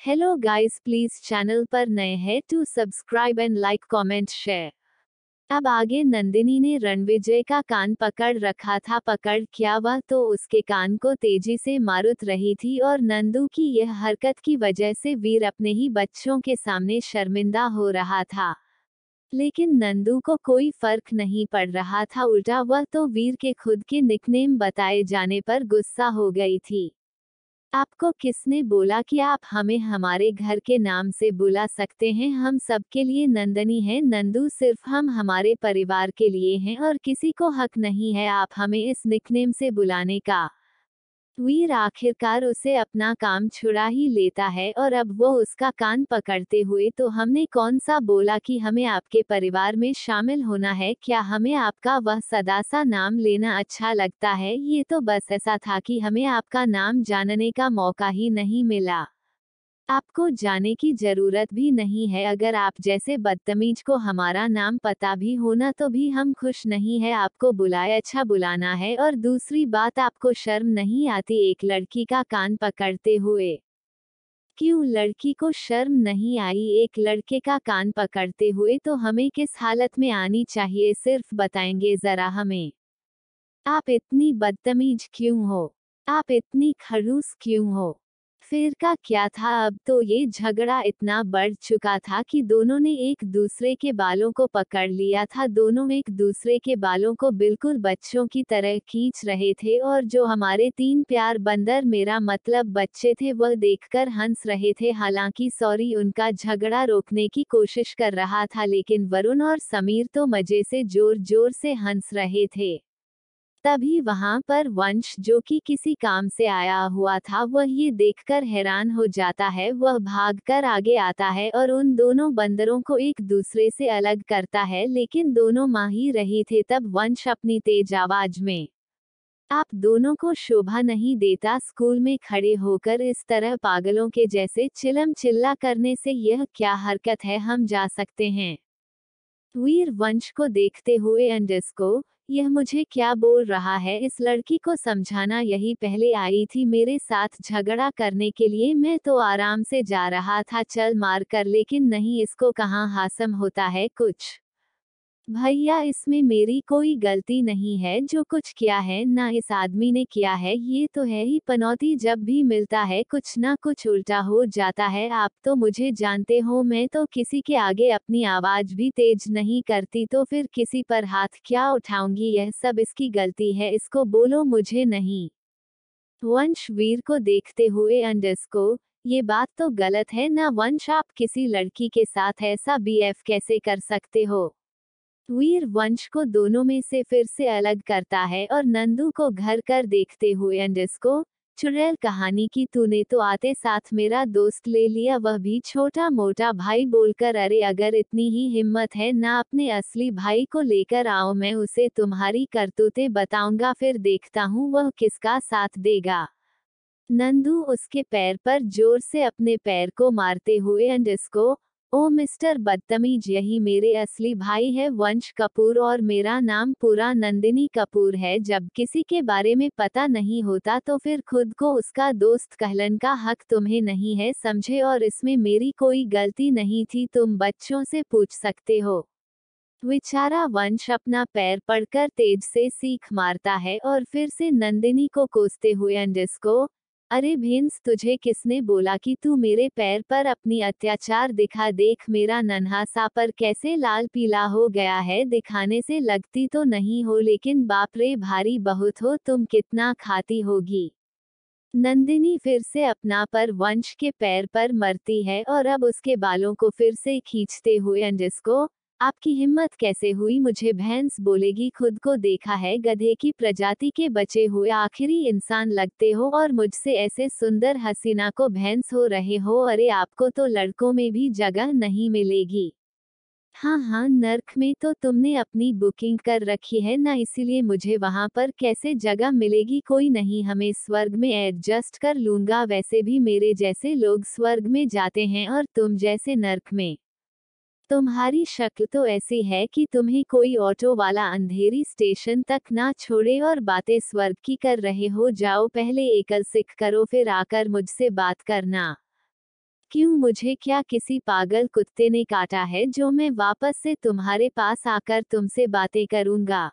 Hello guys, please channel पर नए हैं to subscribe and like comment share. अब आगे नंदिनी ने रणविजय का कान पकड़ रखा था। पकड़ क्या, वह तो उसके कान को तेजी से मारुत रही थी और नंदू की यह हरकत की वजह से वीर अपने ही बच्चों के सामने शर्मिंदा हो रहा था। लेकिन नंदू को कोई फर्क नहीं पड़ रहा था, उल्टा वह तो वीर के खुद के निकनेम बताए जाने पर गुस्सा हो गई थी। आपको किसने बोला कि आप हमें हमारे घर के नाम से बुला सकते हैं? हम सबके लिए नंदनी है नंदू, सिर्फ हम हमारे परिवार के लिए हैं और किसी को हक नहीं है आप हमें इस निकनेम से बुलाने का। वीर आखिरकार उसे अपना काम छुड़ा ही लेता है और अब वो उसका कान पकड़ते हुए, तो हमने कौन सा बोला कि हमें आपके परिवार में शामिल होना है? क्या हमें आपका वह सदा सा नाम लेना अच्छा लगता है? ये तो बस ऐसा था कि हमें आपका नाम जानने का मौका ही नहीं मिला। आपको जाने की जरूरत भी नहीं है। अगर आप जैसे बदतमीज को हमारा नाम पता भी होना तो भी हम खुश नहीं है आपको बुलाए। अच्छा बुलाना है। और दूसरी बात, आपको शर्म नहीं आती एक लड़की का कान पकड़ते हुए? क्यों लड़की को शर्म नहीं आई एक लड़के का कान पकड़ते हुए? तो हमें किस हालत में आनी चाहिए, सिर्फ बताएंगे जरा हमें? आप इतनी बदतमीज क्यों हो? आप इतनी खड़ूस क्यों हो? फिर का क्या था? अब तो ये झगड़ा इतना बढ़ चुका था कि दोनों ने एक दूसरे के बालों को पकड़ लिया था। दोनों एक दूसरे के बालों को बिल्कुल बच्चों की तरह खींच रहे थे और जो हमारे तीन प्यार बंदर, मेरा मतलब बच्चे थे, वह देखकर हंस रहे थे। हालांकि सॉरी, उनका झगड़ा रोकने की कोशिश कर रहा था, लेकिन वरुण और समीर तो मजे से जोर जोर से हंस रहे थे। तभी वहां पर वंश, जो कि किसी काम से आया हुआ था, वह ये देखकर हैरान हो जाता है। वह भागकर आगे आता है और उन दोनों बंदरों को एक दूसरे से अलग करता है, लेकिन दोनों माँ ही रही थे। तब वंश अपनी तेज आवाज में, आप दोनों को शोभा नहीं देता स्कूल में खड़े होकर इस तरह पागलों के जैसे चिल्लम चिल्ला करने से? यह क्या हरकत है? हम जा सकते हैं? वीर वंश को देखते हुए अंडरस्को, यह मुझे क्या बोल रहा है? इस लड़की को समझाना, यही पहले आई थी मेरे साथ झगड़ा करने के लिए। मैं तो आराम से जा रहा था चल मार कर, लेकिन नहीं, इसको कहाँ हासम होता है कुछ। भैया इसमें मेरी कोई गलती नहीं है, जो कुछ किया है ना इस आदमी ने किया है, ये तो है ही पनौती। जब भी मिलता है कुछ ना कुछ उल्टा हो जाता है। आप तो मुझे जानते हो, मैं तो किसी के आगे अपनी आवाज भी तेज नहीं करती, तो फिर किसी पर हाथ क्या उठाऊंगी? यह सब इसकी गलती है, इसको बोलो, मुझे नहीं। वंश वीर को देखते हुए अंडरस्को, ये बात तो गलत है ना वंश, आप किसी लड़की के साथ ऐसा बीएफ कैसे कर सकते हो? वीर वंश को दोनों में से फिर से अलग करता है और नंदू को घर कर देखते हुए अंडरस्को, चुड़ैल कहानी की तूने तो आते साथ मेरा दोस्त ले लिया, वह भी छोटा मोटा भाई बोलकर। अरे अगर इतनी ही हिम्मत है ना, अपने असली भाई को लेकर आओ, मैं उसे तुम्हारी करतूतें बताऊंगा, फिर देखता हूँ वह किसका साथ देगा। नंदू उसके पैर पर जोर से अपने पैर को मारते हुए अंडरस्को, ओ मिस्टर बदतमीज, यही मेरे असली भाई है वंश कपूर, और मेरा नाम पूरा नंदिनी कपूर है। जब किसी के बारे में पता नहीं होता तो फिर खुद को उसका दोस्त कहलन का हक तुम्हें नहीं है, समझे? और इसमें मेरी कोई गलती नहीं थी, तुम बच्चों से पूछ सकते हो। बेचारा वंश अपना पैर पड़कर तेज से सीख मारता है और फिर से नंदिनी को कोसते हुए अंडरस्को, अरे भेंस, तुझे किसने बोला कि तू मेरे पैर पर अपनी अत्याचार दिखा? देख मेरा नन्हा सा पर कैसे लाल पीला हो गया है, दिखाने से लगती तो नहीं हो, लेकिन बाप रे भारी बहुत हो तुम, कितना खाती होगी। नंदिनी फिर से अपना पर वंश के पैर पर मरती है और अब उसके बालों को फिर से खींचते हुए अंडरस्को, आपकी हिम्मत कैसे हुई मुझे भैंस बोलेगी? खुद को देखा है गधे की प्रजाति के बचे हुए आखिरी इंसान लगते हो और मुझसे ऐसे सुंदर हसीना को भैंस हो रहे हो? अरे आपको तो लड़कों में भी जगह नहीं मिलेगी। हाँ हाँ, नर्क में तो तुमने अपनी बुकिंग कर रखी है ना, इसीलिए मुझे वहां पर कैसे जगह मिलेगी? कोई नहीं, हमें स्वर्ग में एडजस्ट कर लूंगा, वैसे भी मेरे जैसे लोग स्वर्ग में जाते हैं और तुम जैसे नर्क में। तुम्हारी शक्ल तो ऐसी है कि तुम्हें कोई ऑटो वाला अंधेरी स्टेशन तक ना छोड़े और बातें स्वर्ग की कर रहे हो। जाओ पहले एकल सिख करो, फिर आकर मुझसे बात करना। क्यों, मुझे क्या किसी पागल कुत्ते ने काटा है जो मैं वापस से तुम्हारे पास आकर तुमसे बातें करूंगा।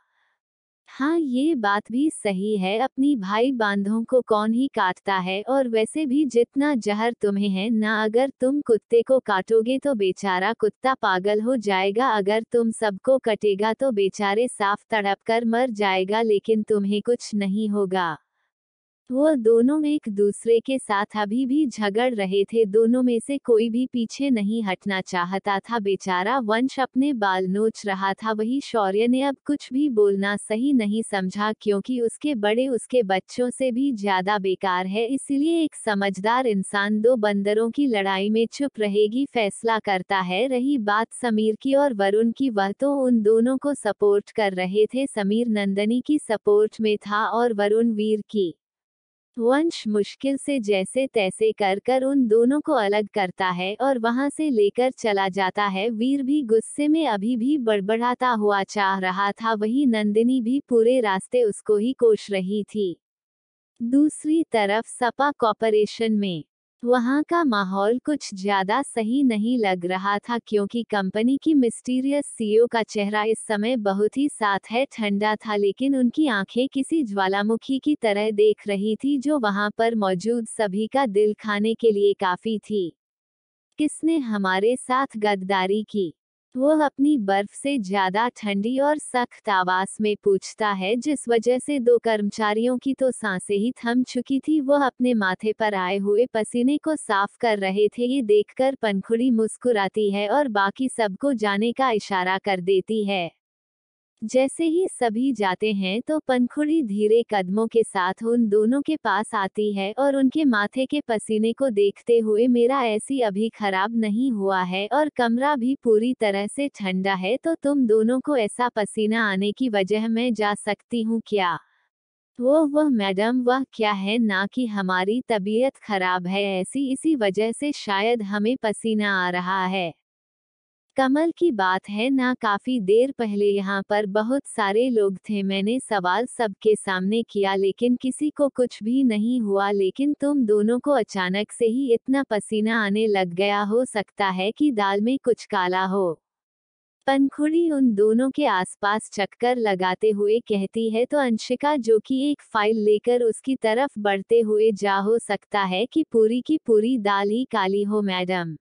हाँ, ये बात भी सही है, अपनी भाई बांधों को कौन ही काटता है, और वैसे भी जितना जहर तुम्हें है ना, अगर तुम कुत्ते को काटोगे तो बेचारा कुत्ता पागल हो जाएगा, अगर तुम सबको कटेगा तो बेचारे साफ तड़प कर मर जाएगा, लेकिन तुम्हें कुछ नहीं होगा। वो दोनों एक दूसरे के साथ अभी भी झगड़ रहे थे, दोनों में से कोई भी पीछे नहीं हटना चाहता था। बेचारा वंश अपने बाल नोच रहा था, वही शौर्य ने अब कुछ भी बोलना सही नहीं समझा, क्योंकि उसके बड़े उसके बच्चों से भी ज्यादा बेकार है, इसलिए एक समझदार इंसान दो बंदरों की लड़ाई में चुप रहेगी फैसला करता है। रही बात समीर की और वरुण की, वह तो उन दोनों को सपोर्ट कर रहे थे, समीर नंदनी की सपोर्ट में था और वरुण वीर की। वंश मुश्किल से जैसे तैसे कर कर उन दोनों को अलग करता है और वहां से लेकर चला जाता है। वीर भी गुस्से में अभी भी बड़बड़ाता हुआ चाह रहा था, वही नंदिनी भी पूरे रास्ते उसको ही कोस रही थी। दूसरी तरफ सपा कॉर्पोरेशन में वहां का माहौल कुछ ज्यादा सही नहीं लग रहा था, क्योंकि कंपनी की मिस्टीरियस सीईओ का चेहरा इस समय बहुत ही साथ है ठंडा था, लेकिन उनकी आंखें किसी ज्वालामुखी की तरह देख रही थी, जो वहां पर मौजूद सभी का दिल खाने के लिए काफी थी। किसने हमारे साथ गद्दारी की? वो अपनी बर्फ से ज्यादा ठंडी और सख्त आवाज में पूछता है, जिस वजह से दो कर्मचारियों की तो सांसें ही थम चुकी थी। वह अपने माथे पर आए हुए पसीने को साफ कर रहे थे। ये देखकर पंखुड़ी मुस्कुराती है और बाकी सबको जाने का इशारा कर देती है। जैसे ही सभी जाते हैं तो पंखुड़ी धीरे कदमों के साथ उन दोनों के पास आती है और उनके माथे के पसीने को देखते हुए, मेरा ऐसी अभी खराब नहीं हुआ है और कमरा भी पूरी तरह से ठंडा है, तो तुम दोनों को ऐसा पसीना आने की वजह मैं जा सकती हूँ क्या? वह मैडम, वह क्या है ना कि हमारी तबीयत खराब है ऐसी, इसी वजह से शायद हमें पसीना आ रहा है। कमल की बात है ना, काफी देर पहले यहाँ पर बहुत सारे लोग थे, मैंने सवाल सबके सामने किया लेकिन किसी को कुछ भी नहीं हुआ, लेकिन तुम दोनों को अचानक से ही इतना पसीना आने लग गया, हो सकता है कि दाल में कुछ काला हो। पंखुड़ी उन दोनों के आसपास चक्कर लगाते हुए कहती है, तो अंशिका जो कि एक फाइल लेकर उसकी तरफ बढ़ते हुए जा, हो सकता है कि पूरी की पूरी दाल ही काली हो मैडम।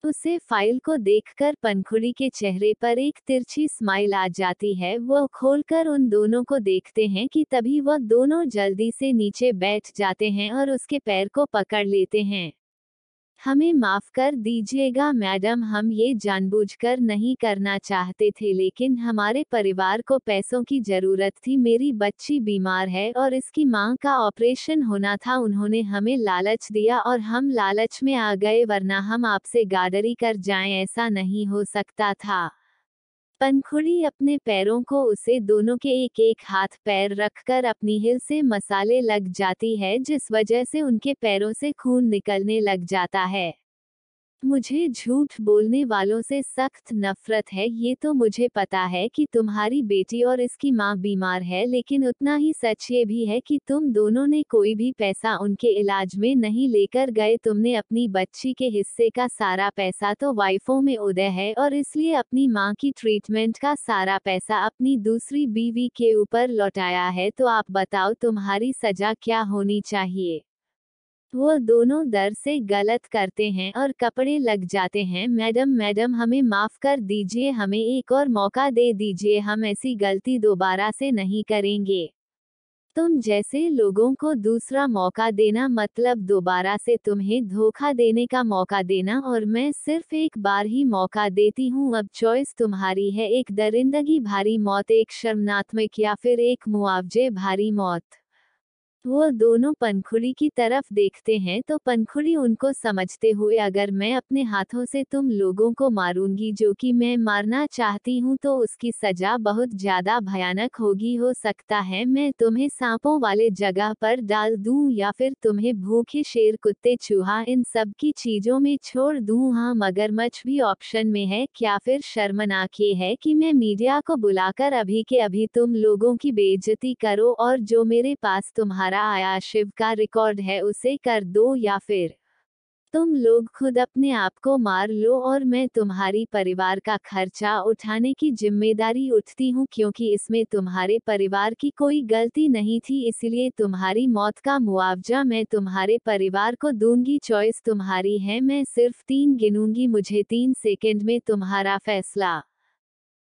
उसे फाइल को देखकर पंखुड़ी के चेहरे पर एक तिरछी स्माइल आ जाती है। वह खोलकर उन दोनों को देखते हैं कि तभी वह दोनों जल्दी से नीचे बैठ जाते हैं और उसके पैर को पकड़ लेते हैं। हमें माफ कर दीजिएगा मैडम, हम ये जानबूझकर नहीं करना चाहते थे, लेकिन हमारे परिवार को पैसों की जरूरत थी, मेरी बच्ची बीमार है और इसकी मां का ऑपरेशन होना था, उन्होंने हमें लालच दिया और हम लालच में आ गए, वरना हम आपसे गादरी कर जाएं, ऐसा नहीं हो सकता था। पंखुड़ी अपने पैरों को उसे दोनों के एक एक हाथ पैर रखकर अपनी हिल से मसाले लग जाती है, जिस वजह से उनके पैरों से खून निकलने लग जाता है। मुझे झूठ बोलने वालों से सख्त नफरत है, ये तो मुझे पता है कि तुम्हारी बेटी और इसकी माँ बीमार है, लेकिन उतना ही सच ये भी है कि तुम दोनों ने कोई भी पैसा उनके इलाज में नहीं लेकर गए, तुमने अपनी बच्ची के हिस्से का सारा पैसा तो वाइफों में उदय है और इसलिए अपनी माँ की ट्रीटमेंट का सारा पैसा अपनी दूसरी बीवी के ऊपर लौटाया है, तो आप बताओ तुम्हारी सजा क्या होनी चाहिए? वो दोनों दर से गलत करते हैं और कपड़े लग जाते हैं। मैडम मैडम, हमें माफ कर दीजिए, हमें एक और मौका दे दीजिए, हम ऐसी गलती दोबारा से नहीं करेंगे। तुम जैसे लोगों को दूसरा मौका देना मतलब दोबारा से तुम्हें धोखा देने का मौका देना, और मैं सिर्फ एक बार ही मौका देती हूँ, अब चॉइस तुम्हारी है, एक दरिंदगी भारी मौत, एक शर्मनात्मक या फिर एक मुआवजे भारी मौत। वो दोनों पंखुड़ी की तरफ देखते हैं तो पंखुड़ी उनको समझते हुए, अगर मैं अपने हाथों से तुम लोगों को मारूंगी जो कि मैं मारना चाहती हूँ, तो उसकी सजा बहुत ज्यादा भयानक होगी, हो सकता है मैं तुम्हें सांपों वाले जगह पर डाल दूं या फिर तुम्हें भूखे शेर कुत्ते चूहा इन सब की चीजों में छोड़ दूं, हाँ मगरमच्छ भी ऑप्शन में है। क्या फिर शर्मनाक ये है कि मैं मीडिया को बुलाकर अभी के अभी तुम लोगों की बेइज्जती करो, और जो मेरे पास तुम्हारा आया शिव का रिकॉर्ड है उसे कर दो, या फिर तुम लोग खुद अपने आप को मार लो और मैं तुम्हारी परिवार का खर्चा उठाने की जिम्मेदारी उठती हूँ, क्योंकि इसमें तुम्हारे परिवार की कोई गलती नहीं थी, इसलिए तुम्हारी मौत का मुआवजा मैं तुम्हारे परिवार को दूंगी। चॉइस तुम्हारी है, मैं सिर्फ 3 गिनूंगी, मुझे 3 सेकंड में तुम्हारा फैसला।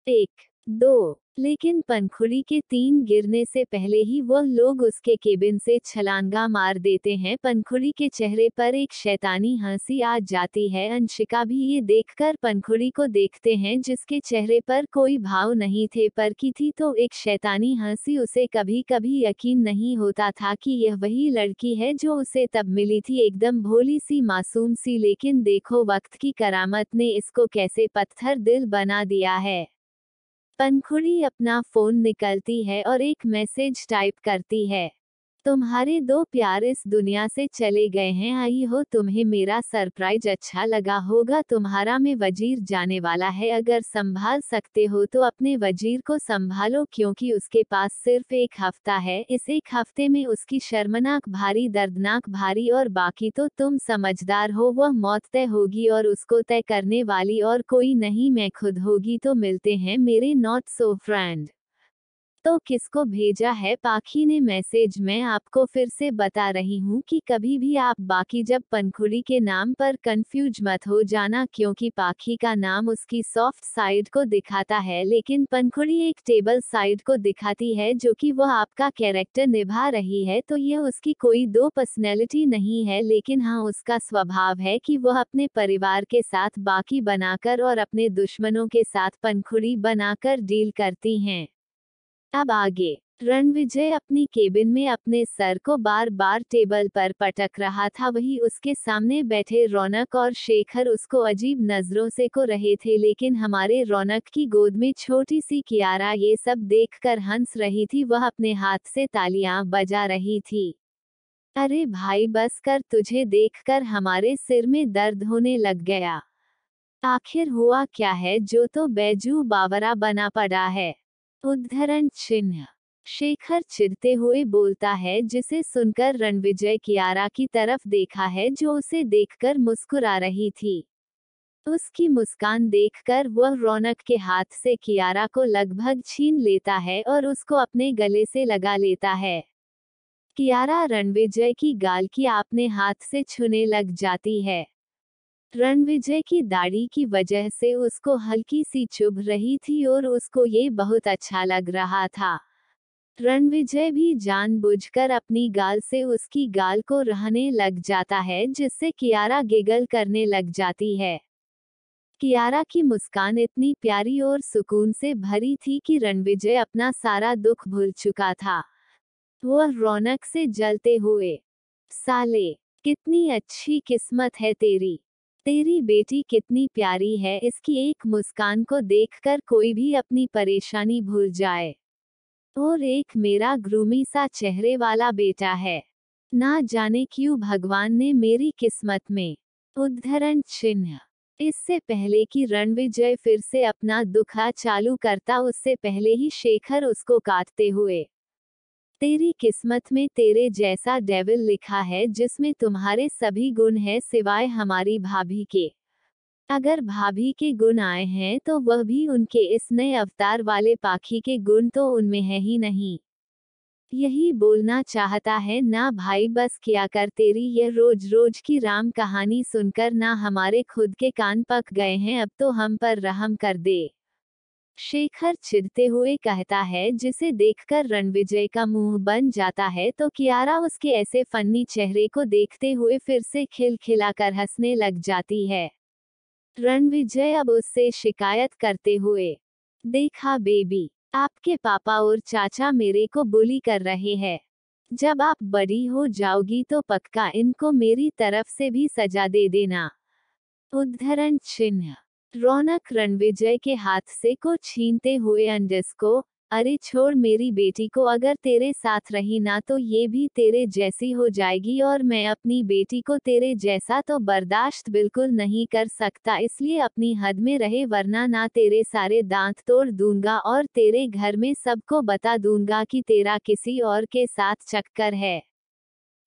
1, 2। लेकिन पंखुड़ी के 3 गिरने से पहले ही वह लोग उसके केबिन से छलांगा मार देते हैं। पंखुड़ी के चेहरे पर एक शैतानी हंसी आ जाती है। अंशिका भी ये देखकर पंखुड़ी को देखते हैं, जिसके चेहरे पर कोई भाव नहीं थे, पर की थी तो एक शैतानी हंसी। उसे कभी कभी यकीन नहीं होता था कि यह वही लड़की है जो उसे तब मिली थी, एकदम भोली सी, मासूम सी, लेकिन देखो वक्त की करामत ने इसको कैसे पत्थर दिल बना दिया है। पंखुड़ी अपना फोन निकलती है और एक मैसेज टाइप करती है। तुम्हारे 2 प्यार इस दुनिया से चले गए हैं। आई हो, तुम्हें मेरा सरप्राइज अच्छा लगा होगा। तुम्हारा में वजीर जाने वाला है, अगर संभाल सकते हो तो अपने वजीर को संभालो, क्योंकि उसके पास सिर्फ 1 हफ्ता है। इस 1 हफ्ते में उसकी शर्मनाक भारी, दर्दनाक भारी, और बाकी तो तुम समझदार हो, वह मौत तय होगी और उसको तय करने वाली और कोई नहीं, मैं खुद होगी। तो मिलते हैं मेरे नॉट सो फ्रेंड। तो किसको भेजा है पाखी ने मैसेज? मैं आपको फिर से बता रही हूँ कि कभी भी आप बाकी जब पंखुड़ी के नाम पर कंफ्यूज मत हो जाना, क्योंकि पाखी का नाम उसकी सॉफ्ट साइड को दिखाता है, लेकिन पंखुड़ी एक टेबल साइड को दिखाती है, जो कि वह आपका कैरेक्टर निभा रही है। तो यह उसकी कोई 2 पर्सनैलिटी नहीं है, लेकिन हाँ, उसका स्वभाव है कि वह अपने परिवार के साथ बाकी बनाकर और अपने दुश्मनों के साथ पंखुड़ी बनाकर डील करती हैं। अब आगे। रणविजय अपनी केबिन में अपने सर को बार बार टेबल पर पटक रहा था। वही उसके सामने बैठे रौनक और शेखर उसको अजीब नजरों से को रहे थे, लेकिन हमारे रौनक की गोद में छोटी सी कियारा ये सब देखकर हंस रही थी। वह अपने हाथ से तालियां बजा रही थी। अरे भाई बस कर, तुझे देखकर हमारे सिर में दर्द होने लग गया। आखिर हुआ क्या है जो तो बैजू बावरा बना पड़ा है? उद्धरण चिन्ह। शेखर चिढ़ते हुए बोलता है, जिसे सुनकर रणविजय कियारा की तरफ देखा है, जो उसे देखकर मुस्कुरा रही थी। उसकी मुस्कान देखकर वह रौनक के हाथ से कियारा को लगभग छीन लेता है और उसको अपने गले से लगा लेता है। कियारा रणविजय की गाल की आपने हाथ से छूने लग जाती है। रणविजय की दाढ़ी की वजह से उसको हल्की सी चुभ रही थी और उसको ये बहुत अच्छा लग रहा था। रणविजय भी जानबूझकर अपनी गाल से उसकी गाल को रहने लग जाता है, जिससे कियारा गिगल करने लग जाती है। कियारा की मुस्कान इतनी प्यारी और सुकून से भरी थी कि रणविजय अपना सारा दुख भूल चुका था। वह रौनक से जलते हुए, साले, कितनी अच्छी किस्मत है तेरी। तेरी बेटी कितनी प्यारी है, इसकी एक मुस्कान को देखकर कोई भी अपनी परेशानी भूल जाए। और एक मेरा ग्रूमी सा चेहरे वाला बेटा है। ना जाने क्यों भगवान ने मेरी किस्मत में। उद्धरण चिन्ह। इससे पहले कि रणविजय फिर से अपना दुखा चालू करता, उससे पहले ही शेखर उसको काटते हुए, तेरी किस्मत में तेरे जैसा डेविल लिखा है, जिसमें तुम्हारे सभी गुण हैं सिवाय हमारी भाभी के। अगर भाभी के गुण आए हैं तो वह भी उनके इस नए अवतार वाले पाखी के गुण तो उनमें है ही नहीं। यही बोलना चाहता है ना भाई, बस किया कर। तेरी यह रोज रोज की राम कहानी सुनकर ना हमारे खुद के कान पक गए हैं, अब तो हम पर रहम कर दे। शेखर चिढ़ते हुए कहता है, जिसे देखकर रणविजय का मुंह बन जाता है। तो कियारा उसके ऐसे फन्नी चेहरे को देखते हुए फिर से खिलखिलाकर हंसने लग जाती है। रणविजय अब उससे शिकायत करते हुए, देखा बेबी, आपके पापा और चाचा मेरे को बुली कर रहे हैं। जब आप बड़ी हो जाओगी तो पक्का इनको मेरी तरफ से भी सजा दे देना। उद्धरण चिन्ह। रौनक रणविजय के हाथ से को छीनते हुए अंडस को, अरे छोड़ मेरी बेटी को, अगर तेरे साथ रही ना तो ये भी तेरे जैसी हो जाएगी, और मैं अपनी बेटी को तेरे जैसा तो बर्दाश्त बिल्कुल नहीं कर सकता, इसलिए अपनी हद में रहे, वरना ना तेरे सारे दांत तोड़ दूंगा और तेरे घर में सबको बता दूंगा कि तेरा किसी और के साथ चक्कर है।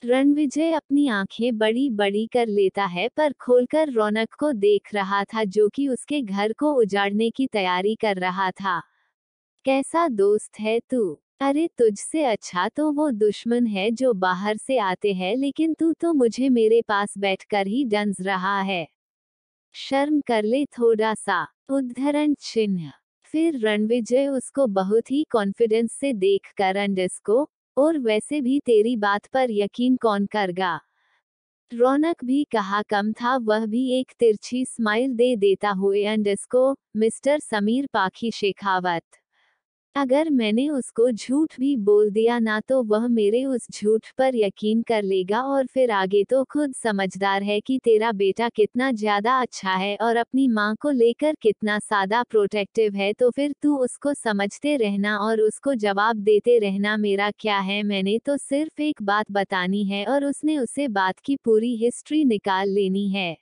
रणविजय अपनी आंखें बड़ी बड़ी कर लेता है पर खोलकर रौनक को देख रहा था जो कि उसके घर को उजाड़ने की तैयारी कर रहा था। कैसा दोस्त है तू? अरे तुझसे अच्छा तो वो दुश्मन है जो बाहर से आते हैं, लेकिन तू तो मुझे मेरे पास बैठकर ही डंस रहा है। शर्म कर ले थोड़ा सा। उद्धरण चिन्ह। फिर रणविजय उसको बहुत ही कॉन्फिडेंस से देखकर अंडस्को, और वैसे भी तेरी बात पर यकीन कौन करगा। रौनक भी कहा कम था, वह भी एक तिरछी स्माइल दे देता हुए अंडस्को, मिस्टर समीर पाखी शेखावत। अगर मैंने उसको झूठ भी बोल दिया ना तो वह मेरे उस झूठ पर यकीन कर लेगा, और फिर आगे तो खुद समझदार है कि तेरा बेटा कितना ज्यादा अच्छा है और अपनी माँ को लेकर कितना सादा प्रोटेक्टिव है, तो फिर तू उसको समझते रहना और उसको जवाब देते रहना, मेरा क्या है, मैंने तो सिर्फ एक बात बतानी है और उसने उसे बात की पूरी हिस्ट्री निकाल लेनी है।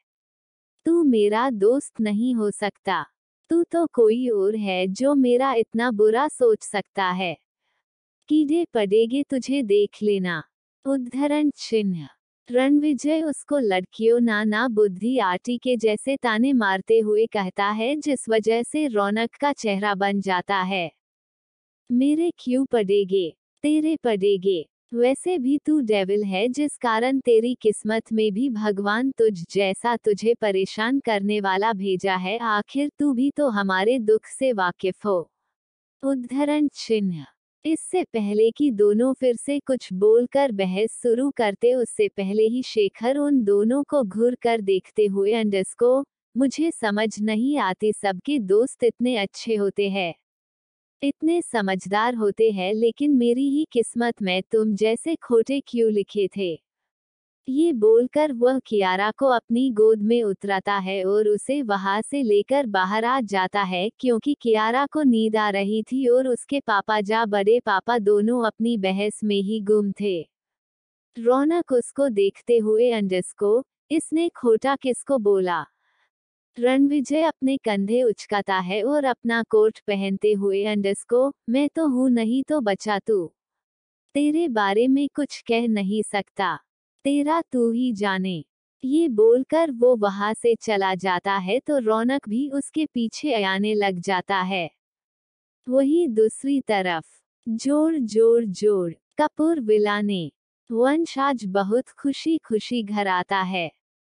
तू मेरा दोस्त नहीं हो सकता। तू तो कोई और है जो मेरा इतना बुरा सोच सकता है। कीड़े पड़ेगे तुझे देख लेना। उद्धरण चिन्ह। रणविजय उसको लड़कियों ना बुद्धि आटी के जैसे ताने मारते हुए कहता है, जिस वजह से रौनक का चेहरा बन जाता है। मेरे क्यों पड़ेगे? तेरे पड़ेगे। वैसे भी तू डेविल है, जिस कारण तेरी किस्मत में भी भगवान तुझ जैसा तुझे परेशान करने वाला भेजा है। आखिर तू भी तो हमारे दुख से वाकिफ हो। उद्धरण चिन्ह। इससे पहले कि दोनों फिर से कुछ बोलकर बहस शुरू करते, उससे पहले ही शेखर उन दोनों को घूर कर देखते हुए अंडस्को, मुझे समझ नहीं आती सबके दोस्त इतने अच्छे होते हैं, इतने समझदार होते हैं, लेकिन मेरी ही किस्मत में तुम जैसे खोटे क्यों लिखे थे। ये बोलकर वह कियारा को अपनी गोद में उतराता है और उसे वहां से लेकर बाहर आ जाता है, क्योंकि कियारा को नींद आ रही थी और उसके पापा जा बड़े पापा दोनों अपनी बहस में ही गुम थे। रौनक उसको देखते हुए अंडस्को, इसने खोटा किसको बोला? रणविजय अपने कंधे उचकाता है और अपना कोट पहनते हुए अंडस्को, मैं तो हूं नहीं तो बचा तू। तेरे बारे में कुछ कह नहीं सकता। तेरा तू ही जाने। ये बोलकर वो वहां से चला जाता है तो रौनक भी उसके पीछे आने लग जाता है। वही दूसरी तरफ जोर जोर जोर कपूर विलाने। वंश आज बहुत खुशी खुशी घर आता है।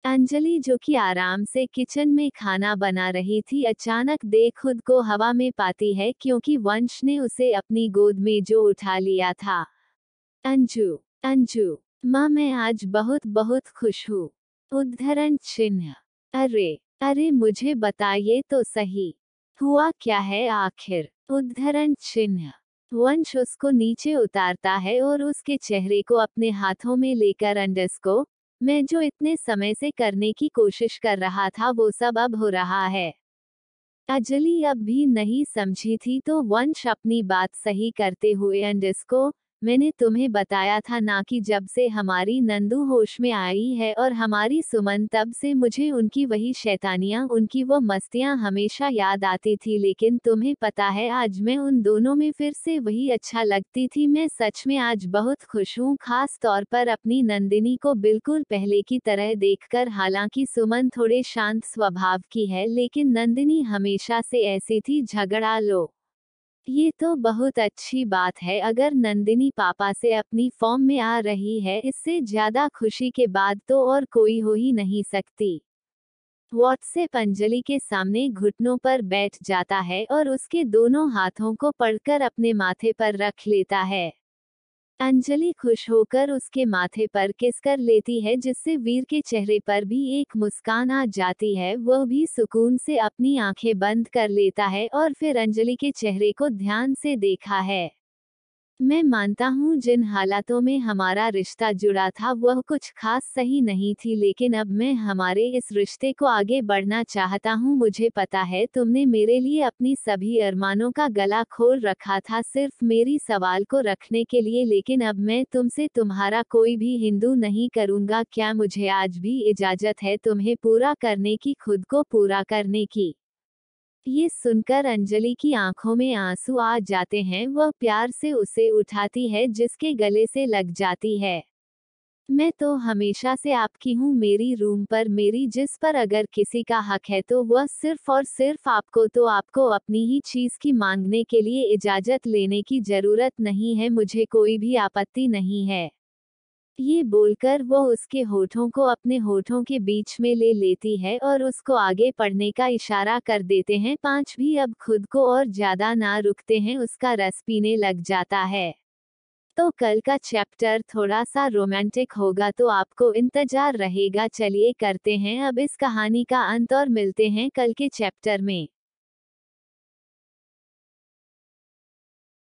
अंजलि जो कि आराम से किचन में खाना बना रही थी, अचानक देख खुद को हवा में पाती है, क्योंकि वंश ने उसे अपनी गोद में जो उठा लिया था। अंजू, अंजू, माँ मैं आज बहुत बहुत खुश हूँ। उद्धरण चिन्ह। अरे, अरे मुझे बताइए तो सही, हुआ क्या है आखिर? उद्धरण चिन्ह। वंश उसको नीचे उतारता है और उसके चेहरे को अपने हाथों में लेकर अंडस्को, मैं जो इतने समय से करने की कोशिश कर रहा था वो सब अब हो रहा है। अंजलि अब भी नहीं समझी थी तो वंश अपनी बात सही करते हुए अंडस्को, मैंने तुम्हें बताया था ना कि जब से हमारी नंदू होश में आई है और हमारी सुमन, तब से मुझे उनकी वही शैतानियां, उनकी वो मस्तियां हमेशा याद आती थी, लेकिन तुम्हें पता है आज मैं उन दोनों में फिर से वही अच्छा लगती थी। मैं सच में आज बहुत खुश हूँ, खास तौर पर अपनी नंदिनी को बिल्कुल पहले की तरह देखकर। हालांकि सुमन थोड़े शांत स्वभाव की है, लेकिन नंदिनी हमेशा से ऐसी थी, झगड़ा लो। ये तो बहुत अच्छी बात है, अगर नंदिनी पापा से अपनी फॉर्म में आ रही है, इससे ज्यादा खुशी के बाद तो और कोई हो ही नहीं सकती। व्हाट्सएप अंजलि के सामने घुटनों पर बैठ जाता है और उसके दोनों हाथों को पकड़कर अपने माथे पर रख लेता है। अंजलि खुश होकर उसके माथे पर किस कर लेती है, जिससे वीर के चेहरे पर भी एक मुस्कान आ जाती है। वह भी सुकून से अपनी आंखें बंद कर लेता है और फिर अंजलि के चेहरे को ध्यान से देखा है। मैं मानता हूँ जिन हालातों में हमारा रिश्ता जुड़ा था वह कुछ खास सही नहीं थी, लेकिन अब मैं हमारे इस रिश्ते को आगे बढ़ना चाहता हूँ। मुझे पता है तुमने मेरे लिए अपनी सभी अरमानों का गला खोल रखा था सिर्फ मेरी सवाल को रखने के लिए, लेकिन अब मैं तुमसे तुम्हारा कोई भी हिंदू नहीं करूँगा। क्या मुझे आज भी इजाजत है तुम्हें पूरा करने की, खुद को पूरा करने की? ये सुनकर अंजलि की आंखों में आंसू आ जाते हैं। वह प्यार से उसे उठाती है, जिसके गले से लग जाती है। मैं तो हमेशा से आपकी हूँ, मेरी रूम पर मेरी जिस पर अगर किसी का हक है तो वह सिर्फ और सिर्फ आपको, तो आपको अपनी ही चीज की मांगने के लिए इजाजत लेने की जरूरत नहीं है, मुझे कोई भी आपत्ति नहीं है। ये बोलकर वो उसके होठों को अपने होठों के बीच में ले लेती है और उसको आगे पढ़ने का इशारा कर देते हैं। 5 भी अब खुद को और ज्यादा ना रुकते हैं, उसका रस पीने लग जाता है। तो कल का चैप्टर थोड़ा सा रोमांटिक होगा, तो आपको इंतजार रहेगा। चलिए करते हैं अब इस कहानी का अंत और मिलते हैं कल के चैप्टर में।